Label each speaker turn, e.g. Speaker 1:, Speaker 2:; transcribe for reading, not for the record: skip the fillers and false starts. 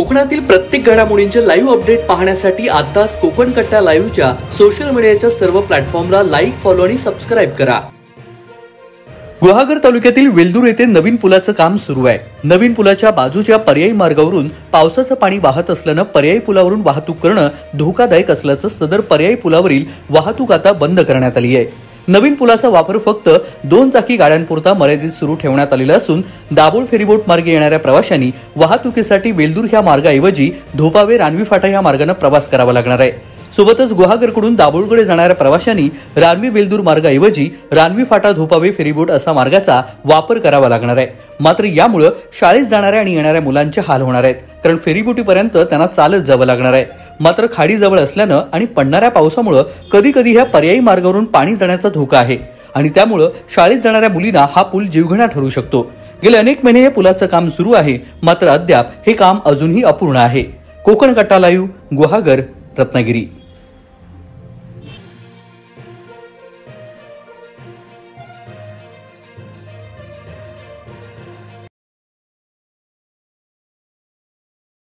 Speaker 1: कोकणातील प्रत्येक घडामोडींचे लाईव्ह अपडेट पाहण्यासाठी आताच कोकण कट्टा लाईव्हच्या सोशल मीडियाच्या सर्व प्लॅटफॉर्मला लाईक, फॉलो आणि सबस्क्राईब करा। गुहागर तालुक्यातील वेल्दूर येथे नवीन पुलाचं काम सुरू आहे। नवीन पुलाच्या बाजूच्या पर्यायी मार्गावरून पावसाचं पाणी वाहत असल्यानं पर्यायी पुलावरून वाहतूक करणं धोकादायक असल्याचं सदर पर्यायी पुलावरील वाहतूक आता बंद करण्यात आली आहे। नवीन पुलाचा वापर फक्त 2 चाकी गाड्यांपुरता मर्यादित सुरू ठेवण्यात आलेला असून दाभोळ फेरीबोट मार्गे येणाऱ्या प्रवाशांनी वाहतुकीसाठी वेल्दूर ह्या मार्गाऐवजी धोपावे रानवी फाटा ह्या मार्गाने प्रवास करावा लागणार आहे। सोबतच गुहागरकडून दाभोळकडे जाणाऱ्या प्रवाशांनी रानवी वेल्दूर मार्गाऐवजी रानवी फाटा धोपावे फेरीबोट असा मार्गाचा वापर करावा लागणार आहे। मात्र यामुळे शाळेत जाणाऱ्या आणि येणाऱ्या मुलांचे हाल होणार आहेत, कारण फेरीबोटीपर्यंत त्यांना चालत जावं लागणार आहे। मात्र खाडी जवळ असल्यानं आणि पडणाऱ्या पावसामुळे कधी कधी ह्या पर्यायी मार्गावरून पाणी जाण्याचा धोका आहे आणि त्यामुळे शाळेत जाणाऱ्या मुलींना हा पूल जीवघेणा ठरू शकतो। गेले अनेक महिने हे पुलाचं काम सुरू आहे, मात्र अद्याप हे काम अजूनही अपूर्ण आहे। कोकण कट्टा लाईव्ह, गुहागर, रत्नागिरी।